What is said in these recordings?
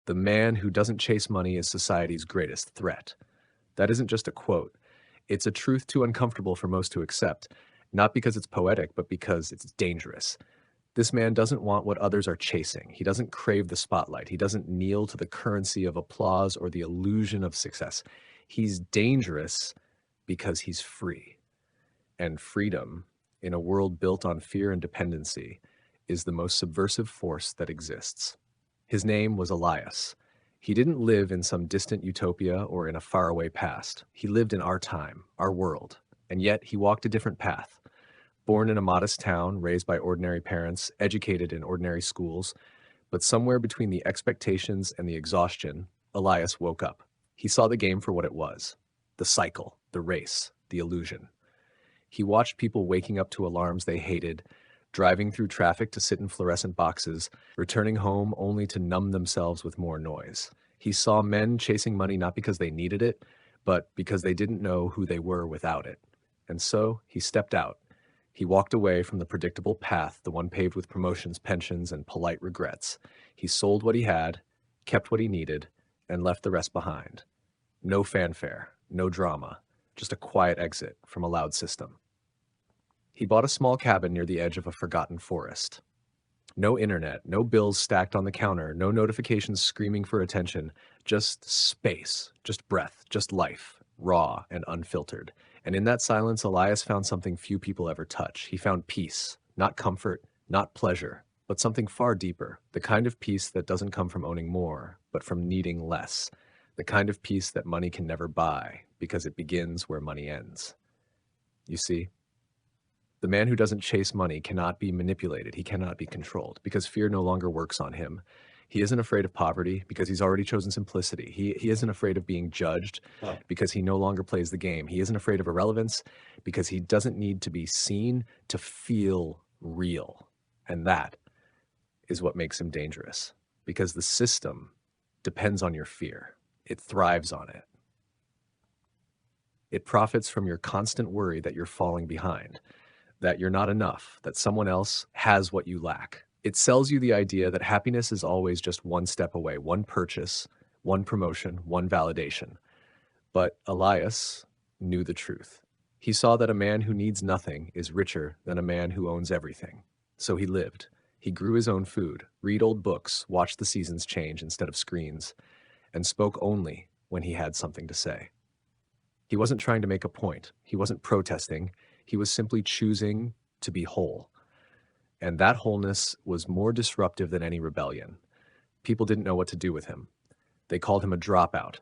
The man who doesn't chase money is society's greatest threat. That isn't just a quote. It's a truth too uncomfortable for most to accept, not because it's poetic, but because it's dangerous. This man doesn't want what others are chasing. He doesn't crave the spotlight. He doesn't kneel to the currency of applause or the illusion of success. He's dangerous because he's free. And freedom, in a world built on fear and dependency, is the most subversive force that exists. His name was Elias. He didn't live in some distant utopia or in a faraway past. He lived in our time, our world, and yet he walked a different path. Born in a modest town, raised by ordinary parents, educated in ordinary schools, but somewhere between the expectations and the exhaustion, Elias woke up. He saw the game for what it was: the cycle, the race, the illusion. He watched people waking up to alarms they hated, driving through traffic to sit in fluorescent boxes, returning home only to numb themselves with more noise. He saw men chasing money not because they needed it, but because they didn't know who they were without it. And so he stepped out. He walked away from the predictable path, the one paved with promotions, pensions, and polite regrets. He sold what he had, kept what he needed, and left the rest behind. No fanfare, no drama, just a quiet exit from a loud system. He bought a small cabin near the edge of a forgotten forest. No internet, no bills stacked on the counter, no notifications screaming for attention, just space, just breath, just life, raw and unfiltered. And in that silence, Elias found something few people ever touch. He found peace, not comfort, not pleasure, but something far deeper, the kind of peace that doesn't come from owning more, but from needing less, the kind of peace that money can never buy, because it begins where money ends. You see, the man who doesn't chase money cannot be manipulated. He cannot be controlled because fear no longer works on him. He isn't afraid of poverty because he's already chosen simplicity. He isn't afraid of being judged because he no longer plays the game. He isn't afraid of irrelevance because he doesn't need to be seen to feel real. And that is what makes him dangerous, because the system depends on your fear. It thrives on it. It profits from your constant worry that you're falling behind, that you're not enough, that someone else has what you lack. It sells you the idea that happiness is always just one step away, one purchase, one promotion, one validation. But Elias knew the truth. He saw that a man who needs nothing is richer than a man who owns everything. So he lived. He grew his own food, read old books, watched the seasons change instead of screens, and spoke only when he had something to say. He wasn't trying to make a point. He wasn't protesting. He was simply choosing to be whole. And that wholeness was more disruptive than any rebellion. People didn't know what to do with him. They called him a dropout,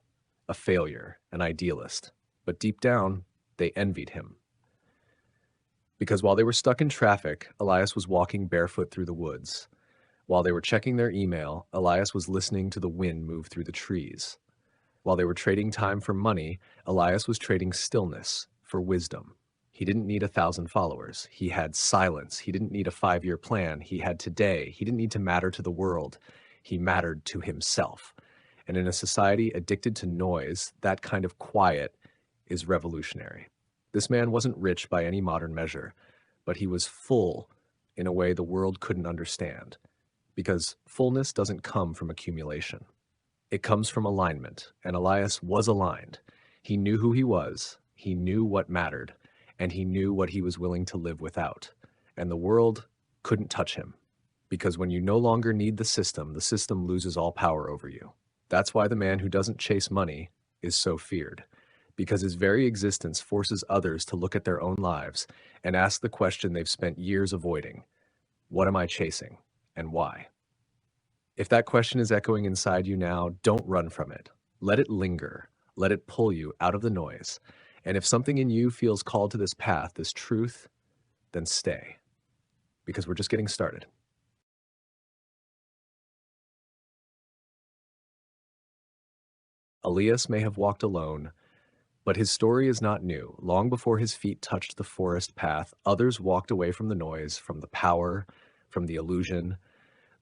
a failure, an idealist. But deep down, they envied him. Because while they were stuck in traffic, Elias was walking barefoot through the woods. While they were checking their email, Elias was listening to the wind move through the trees. While they were trading time for money, Elias was trading stillness for wisdom. He didn't need 1,000 followers. He had silence. He didn't need a 5-year plan. He had today. He didn't need to matter to the world. He mattered to himself. And in a society addicted to noise, that kind of quiet is revolutionary. This man wasn't rich by any modern measure, but he was full in a way the world couldn't understand. Because fullness doesn't come from accumulation. It comes from alignment, and Elias was aligned. He knew who he was. He knew what mattered. And he knew what he was willing to live without. And the world couldn't touch him. Because when you no longer need the system loses all power over you. That's why the man who doesn't chase money is so feared. Because his very existence forces others to look at their own lives and ask the question they've spent years avoiding. What am I chasing, and why? If that question is echoing inside you now, don't run from it. Let it linger. Let it pull you out of the noise. And if something in you feels called to this path, this truth, then stay. Because we're just getting started. Elias may have walked alone, but his story is not new. Long before his feet touched the forest path, others walked away from the noise, from the power, from the illusion.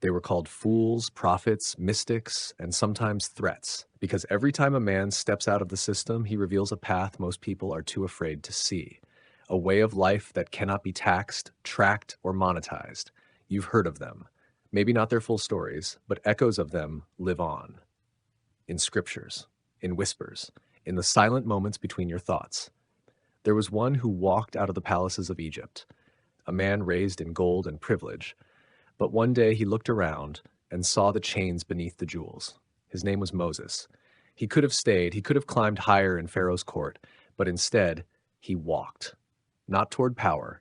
They were called fools, prophets, mystics, and sometimes threats, because every time a man steps out of the system, he reveals a path most people are too afraid to see, a way of life that cannot be taxed, tracked, or monetized. You've heard of them. Maybe not their full stories, but echoes of them live on. in scriptures, in whispers, in the silent moments between your thoughts. There was one who walked out of the palaces of Egypt, a man raised in gold and privilege, but one day he looked around and saw the chains beneath the jewels. His name was Moses. He could have stayed, he could have climbed higher in Pharaoh's court, but instead he walked, not toward power,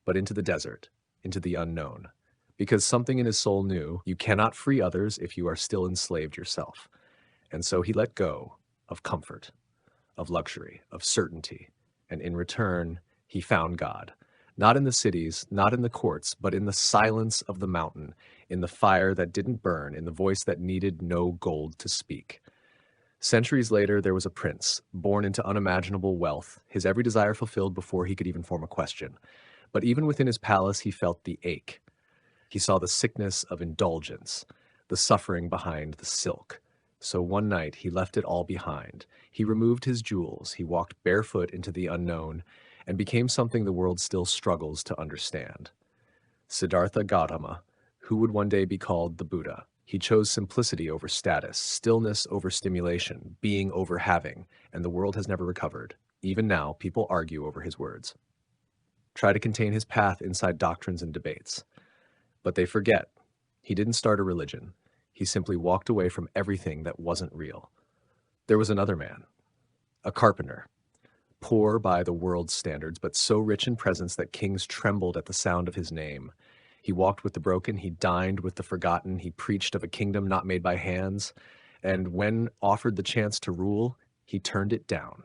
but into the desert, into the unknown. Because something in his soul knew you cannot free others if you are still enslaved yourself. And so he let go of comfort, of luxury, of certainty, and in return, he found God. Not in the cities, not in the courts, but in the silence of the mountain, in the fire that didn't burn, in the voice that needed no gold to speak. Centuries later, there was a prince, born into unimaginable wealth, his every desire fulfilled before he could even form a question. But even within his palace, he felt the ache. He saw the sickness of indulgence, the suffering behind the silk. So one night he left it all behind. He removed his jewels, he walked barefoot into the unknown, and became something the world still struggles to understand. Siddhartha Gautama, who would one day be called the Buddha. He chose simplicity over status, stillness over stimulation, being over having, and the world has never recovered. Even now, people argue over his words. Try to contain his path inside doctrines and debates. But they forget, he didn't start a religion. He simply walked away from everything that wasn't real. There was another man, a carpenter, poor by the world's standards, but so rich in presence that kings trembled at the sound of his name. He walked with the broken, he dined with the forgotten, he preached of a kingdom not made by hands, and when offered the chance to rule, he turned it down.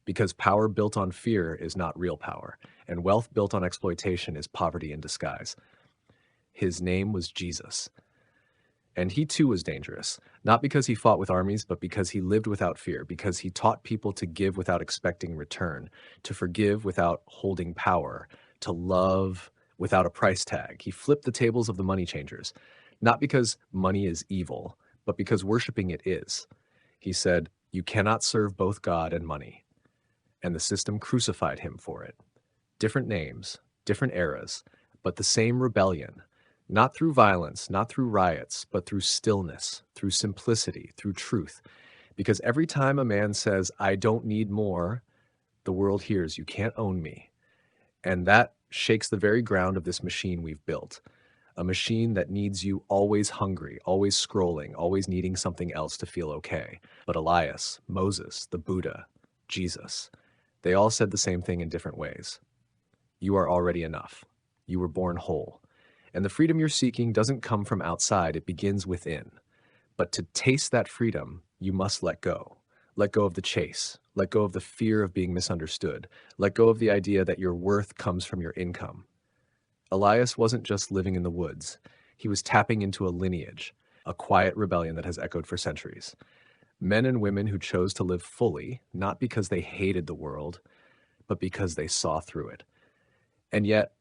Because power built on fear is not real power, and wealth built on exploitation is poverty in disguise. His name was Jesus. And he too was dangerous, not because he fought with armies, but because he lived without fear, because he taught people to give without expecting return, to forgive without holding power, to love without a price tag. He flipped the tables of the money changers, not because money is evil, but because worshiping it is. He said, "You cannot serve both God and money." And the system crucified him for it. Different names, different eras, but the same rebellion. Not through violence, not through riots, but through stillness, through simplicity, through truth. Because every time a man says, "I don't need more," the world hears, "You can't own me." And that shakes the very ground of this machine we've built. A machine that needs you always hungry, always scrolling, always needing something else to feel okay. But Elias, Moses, the Buddha, Jesus, they all said the same thing in different ways. You are already enough. You were born whole. And the freedom you're seeking doesn't come from outside, it begins within. But to taste that freedom, you must let go. Let go of the chase. Let go of the fear of being misunderstood. Let go of the idea that your worth comes from your income. Elias wasn't just living in the woods. He was tapping into a lineage, a quiet rebellion that has echoed for centuries. Men and women who chose to live fully, not because they hated the world, but because they saw through it. And yet,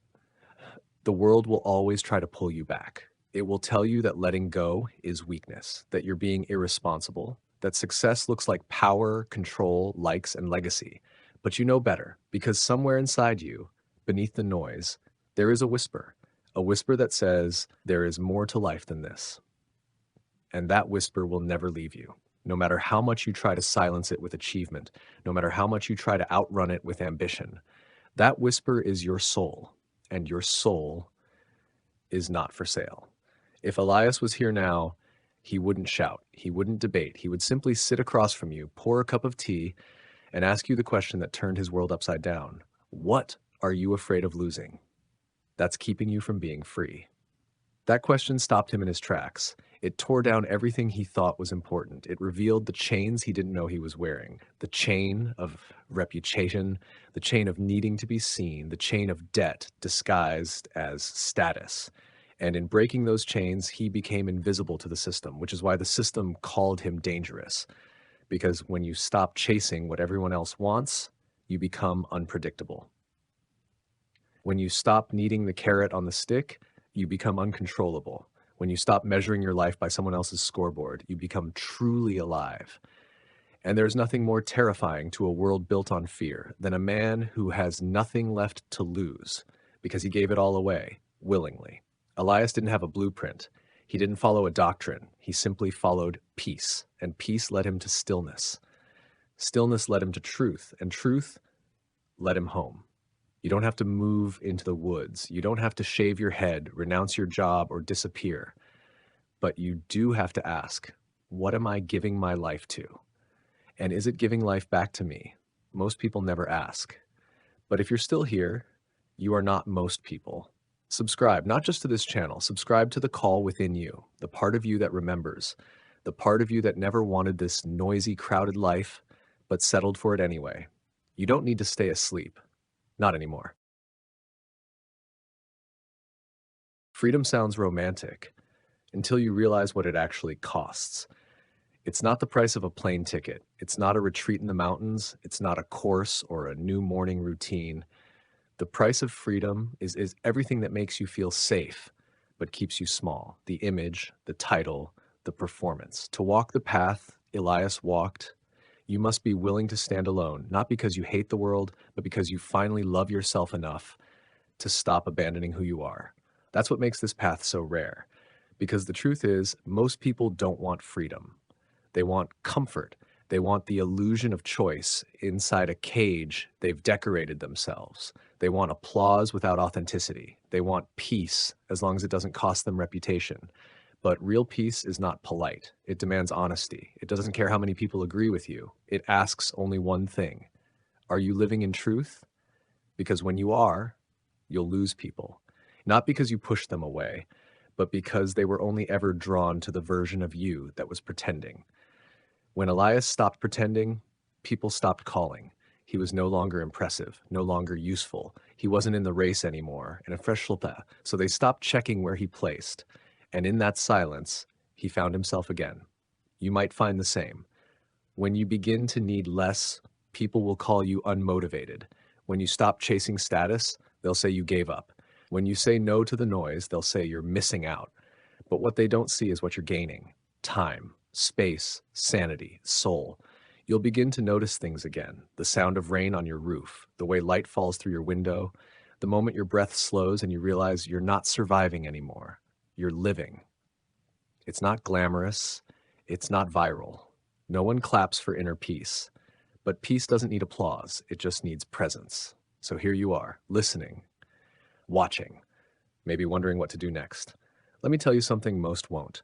the world will always try to pull you back. It will tell you that letting go is weakness, that you're being irresponsible, that success looks like power, control, likes, and legacy. But you know better, because somewhere inside you, beneath the noise, there is a whisper that says, there is more to life than this. And that whisper will never leave you. No matter how much you try to silence it with achievement, no matter how much you try to outrun it with ambition, that whisper is your soul. And your soul is not for sale. If Elias was here now, he wouldn't shout, he wouldn't debate, he would simply sit across from you, pour a cup of tea, and ask you the question that turned his world upside down. What are you afraid of losing? That's keeping you from being free. That question stopped him in his tracks. It tore down everything he thought was important. It revealed the chains he didn't know he was wearing. The chain of reputation, the chain of needing to be seen, the chain of debt disguised as status. And in breaking those chains, he became invisible to the system, which is why the system called him dangerous. Because when you stop chasing what everyone else wants, you become unpredictable. When you stop needing the carrot on the stick, you become uncontrollable. When you stop measuring your life by someone else's scoreboard, you become truly alive. And there's nothing more terrifying to a world built on fear than a man who has nothing left to lose because he gave it all away willingly. Elias didn't have a blueprint. He didn't follow a doctrine. He simply followed peace, and peace led him to stillness. Stillness led him to truth, and truth led him home. You don't have to move into the woods. You don't have to shave your head, renounce your job, or disappear. But you do have to ask, what am I giving my life to? And is it giving life back to me? Most people never ask. But if you're still here, you are not most people. Subscribe, not just to this channel, subscribe to the call within you, the part of you that remembers, the part of you that never wanted this noisy, crowded life, but settled for it anyway. You don't need to stay asleep. Not anymore. Freedom sounds romantic until you realize what it actually costs. It's not the price of a plane ticket. It's not a retreat in the mountains. It's not a course or a new morning routine. The price of freedom is everything that makes you feel safe, but keeps you small. The image, the title, the performance. To walk the path Elias walked, you must be willing to stand alone, not because you hate the world, but because you finally love yourself enough to stop abandoning who you are. That's what makes this path so rare. Because the truth is, most people don't want freedom. They want comfort. They want the illusion of choice inside a cage they've decorated themselves. They want applause without authenticity. They want peace as long as it doesn't cost them reputation. But real peace is not polite. It demands honesty. It doesn't care how many people agree with you. It asks only one thing. Are you living in truth? Because when you are, you'll lose people. Not because you pushed them away, but because they were only ever drawn to the version of you that was pretending. When Elias stopped pretending, people stopped calling. He was no longer impressive, no longer useful. He wasn't in the race anymore, and a fresh slpa. So they stopped checking where he placed. And in that silence, he found himself again. You might find the same. When you begin to need less, people will call you unmotivated. When you stop chasing status, they'll say you gave up. When you say no to the noise, they'll say you're missing out. But what they don't see is what you're gaining. Time, space, sanity, soul. You'll begin to notice things again. The sound of rain on your roof, the way light falls through your window, the moment your breath slows and you realize you're not surviving anymore. You're living. It's not glamorous. It's not viral. No one claps for inner peace. But peace doesn't need applause. It just needs presence. So here you are, listening, watching, maybe wondering what to do next. Let me tell you something most won't.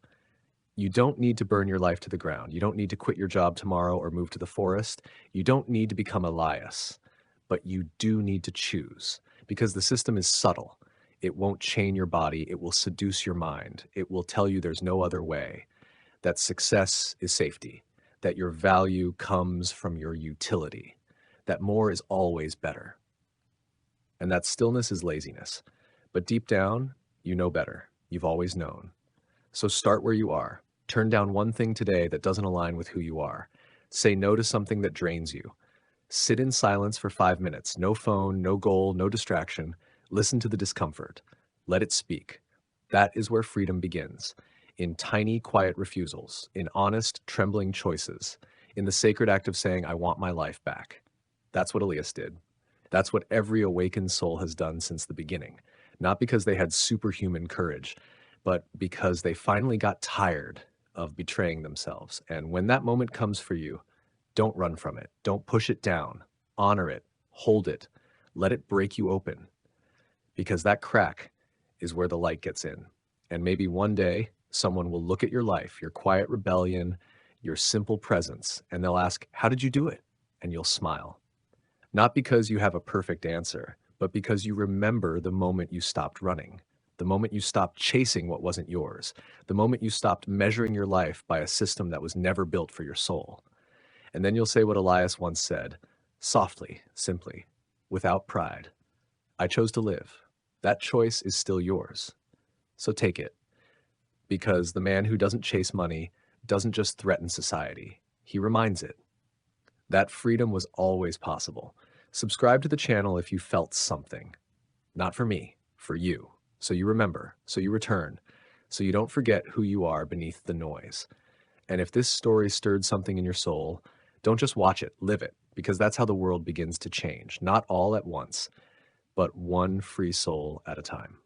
You don't need to burn your life to the ground. You don't need to quit your job tomorrow or move to the forest. You don't need to become Elias. But you do need to choose, because the system is subtle. It won't chain your body. It will seduce your mind. It will tell you there's no other way, that success is safety, that your value comes from your utility, that more is always better, and that stillness is laziness. But deep down, you know better. You've always known. So start where you are. Turn down one thing today that doesn't align with who you are. Say no to something that drains you. Sit in silence for 5 minutes. No phone, no goal, no distraction. Listen to the discomfort. Let it speak. That is where freedom begins. In tiny, quiet refusals. In honest, trembling choices. In the sacred act of saying, I want my life back. That's what Elias did. That's what every awakened soul has done since the beginning. Not because they had superhuman courage, but because they finally got tired of betraying themselves. And when that moment comes for you, don't run from it. Don't push it down. Honor it. Hold it. Let it break you open. Because that crack is where the light gets in. And maybe one day, someone will look at your life, your quiet rebellion, your simple presence, and they'll ask, how did you do it? And you'll smile. Not because you have a perfect answer, but because you remember the moment you stopped running. The moment you stopped chasing what wasn't yours. The moment you stopped measuring your life by a system that was never built for your soul. And then you'll say what Elias once said, softly, simply, without pride. I chose to live. That choice is still yours. So take it. Because the man who doesn't chase money doesn't just threaten society. He reminds it. That freedom was always possible. Subscribe to the channel if you felt something. Not for me, for you. So you remember, so you return, so you don't forget who you are beneath the noise. And if this story stirred something in your soul, don't just watch it, live it, because that's how the world begins to change. Not all at once, but one free soul at a time.